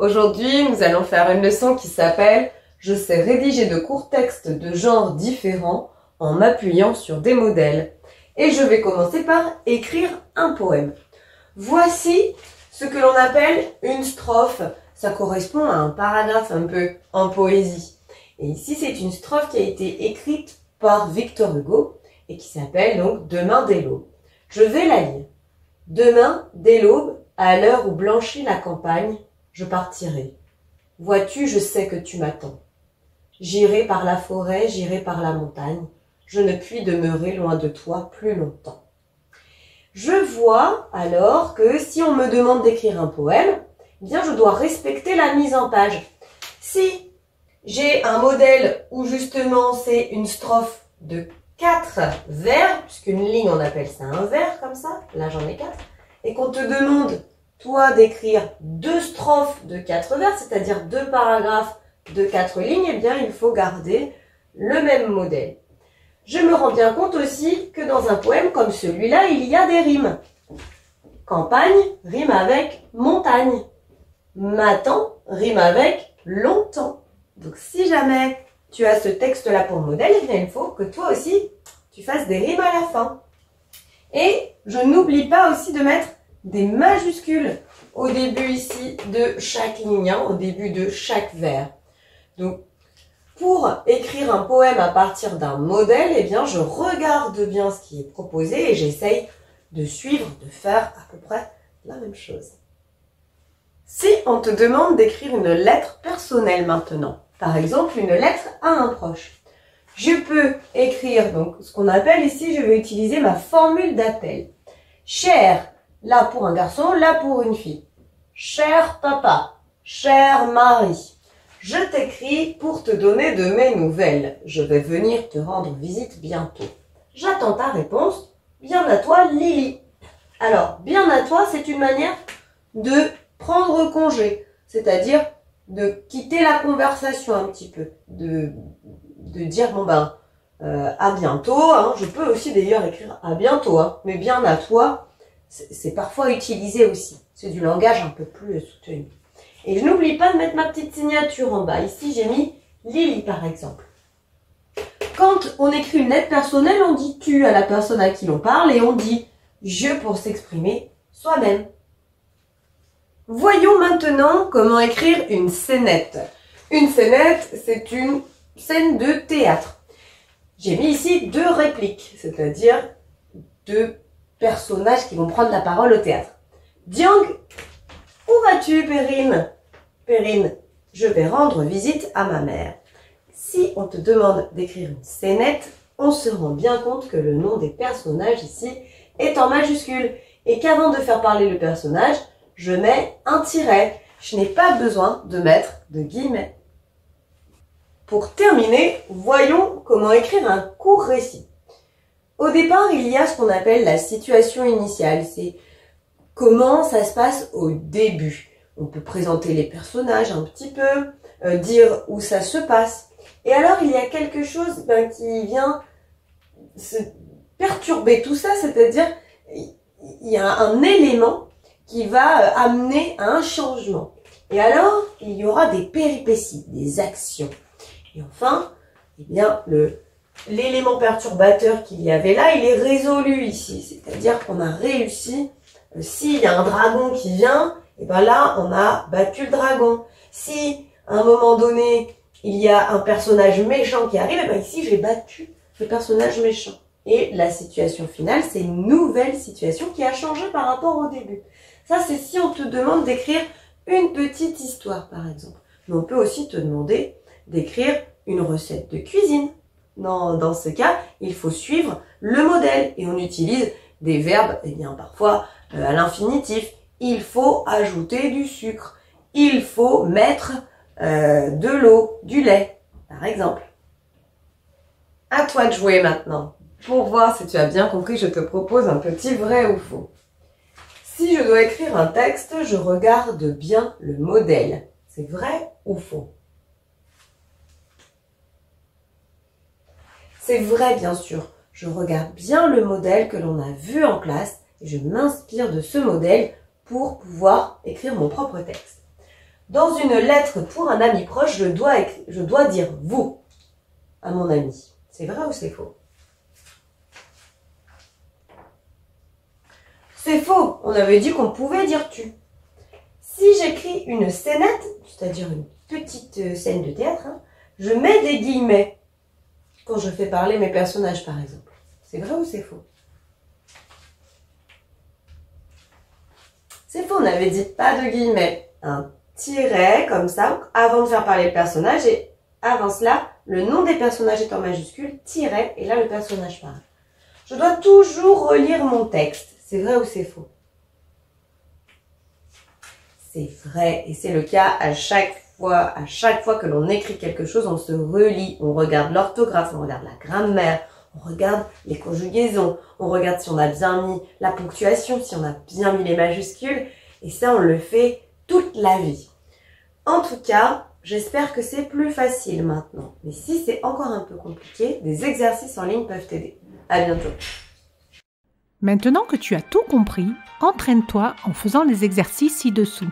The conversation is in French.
Aujourd'hui, nous allons faire une leçon qui s'appelle « Je sais rédiger de courts textes de genres différents en m'appuyant sur des modèles ». Et je vais commencer par écrire un poème. Voici ce que l'on appelle une strophe. Ça correspond à un paragraphe un peu en poésie. Et ici, c'est une strophe qui a été écrite par Victor Hugo et qui s'appelle donc « Demain dès l'aube ». Je vais la lire. « Demain, dès l'aube, à l'heure où blanchit la campagne, je partirai. Vois-tu, je sais que tu m'attends. J'irai par la forêt, j'irai par la montagne. Je ne puis demeurer loin de toi plus longtemps. » Je vois alors que si on me demande d'écrire un poème, eh bien je dois respecter la mise en page. Si j'ai un modèle où justement c'est une strophe de 4 vers, puisqu'une ligne on appelle ça un vers comme ça, là j'en ai 4, et qu'on te demande toi d'écrire 2 strophes de 4 vers, c'est-à-dire 2 paragraphes de 4 lignes, eh bien il faut garder le même modèle. Je me rends bien compte aussi que dans un poème comme celui-là, il y a des rimes. Campagne rime avec montagne. Matin rime avec longtemps. Donc si jamais tu as ce texte-là pour modèle, eh bien il faut que toi aussi, tu fasses des rimes à la fin. Et je n'oublie pas aussi de mettre des majuscules au début ici de chaque ligne, hein, au début de chaque vers. Donc, pour écrire un poème à partir d'un modèle, eh bien, je regarde bien ce qui est proposé et j'essaye de suivre, de faire à peu près la même chose. Si on te demande d'écrire une lettre personnelle maintenant, par exemple une lettre à un proche, je peux écrire donc ce qu'on appelle ici, je vais utiliser ma formule d'appel. Cher, là pour un garçon, là pour une fille. Cher papa, cher Marie, je t'écris pour te donner de mes nouvelles. Je vais venir te rendre visite bientôt. J'attends ta réponse. Bien à toi, Lily. Alors, bien à toi, c'est une manière de prendre congé, c'est-à-dire de quitter la conversation un petit peu, de dire bon ben à bientôt. Hein. Je peux aussi d'ailleurs écrire à bientôt, hein, mais bien à toi, c'est parfois utilisé aussi. C'est du langage un peu plus soutenu. Et je n'oublie pas de mettre ma petite signature en bas. Ici, j'ai mis Lily, par exemple. Quand on écrit une lettre personnelle, on dit tu à la personne à qui l'on parle et on dit je pour s'exprimer soi-même. Voyons maintenant comment écrire une scénette. Une scénette, c'est une scène de théâtre. J'ai mis ici 2 répliques, c'est-à-dire 2 personnages qui vont prendre la parole au théâtre. Diang, où vas-tu, Perrine? Perrine, je vais rendre visite à ma mère. Si on te demande d'écrire une scénette, on se rend bien compte que le nom des personnages ici est en majuscule et qu'avant de faire parler le personnage, je mets un tiret. Je n'ai pas besoin de mettre de guillemets. Pour terminer, voyons comment écrire un court récit. Au départ, il y a ce qu'on appelle la situation initiale. C'est comment ça se passe au début. On peut présenter les personnages un petit peu, dire où ça se passe. Et alors, il y a quelque chose qui vient se perturber tout ça, c'est-à-dire il y a un élément qui va amener à un changement. Et alors, il y aura des péripéties, des actions. Et enfin, eh bien, l'élément perturbateur qu'il y avait là, il est résolu ici. C'est-à-dire qu'on a réussi. S'il y a un dragon qui vient, et ben là, on a battu le dragon. Si, à un moment donné, il y a un personnage méchant qui arrive, et ben ici, j'ai battu le personnage méchant. Et la situation finale, c'est une nouvelle situation qui a changé par rapport au début. Ça, c'est si on te demande d'écrire une petite histoire, par exemple. Mais on peut aussi te demander d'écrire une recette de cuisine. Dans ce cas, il faut suivre le modèle et on utilise des verbes, eh bien, parfois à l'infinitif. Il faut ajouter du sucre. Il faut mettre de l'eau, du lait, par exemple. À toi de jouer maintenant. Pour voir si tu as bien compris, je te propose un petit vrai ou faux. Si je dois écrire un texte, je regarde bien le modèle. C'est vrai ou faux? C'est vrai, bien sûr. Je regarde bien le modèle que l'on a vu en classe et je m'inspire de ce modèle pour pouvoir écrire mon propre texte. Dans une lettre pour un ami proche, je dois dire « vous » à mon ami. C'est vrai ou c'est faux? C'est faux. On avait dit qu'on pouvait dire « tu ». Si j'écris une scénette, c'est-à-dire une petite scène de théâtre, je mets des guillemets quand je fais parler mes personnages, par exemple. C'est vrai ou c'est faux? C'est faux, on avait dit pas de guillemets. Un tiret, comme ça, avant de faire parler le personnage, et avant cela, le nom des personnages est en majuscule, tiret, et là le personnage parle. Je dois toujours relire mon texte. C'est vrai ou c'est faux? C'est vrai, et c'est le cas à chaque fois que l'on écrit quelque chose, on se relit, on regarde l'orthographe, on regarde la grammaire, on regarde les conjugaisons, on regarde si on a bien mis la ponctuation, si on a bien mis les majuscules, et ça on le fait toute la vie. En tout cas, j'espère que c'est plus facile maintenant. Mais si c'est encore un peu compliqué, des exercices en ligne peuvent t'aider. À bientôt. Maintenant que tu as tout compris, entraîne-toi en faisant les exercices ci-dessous.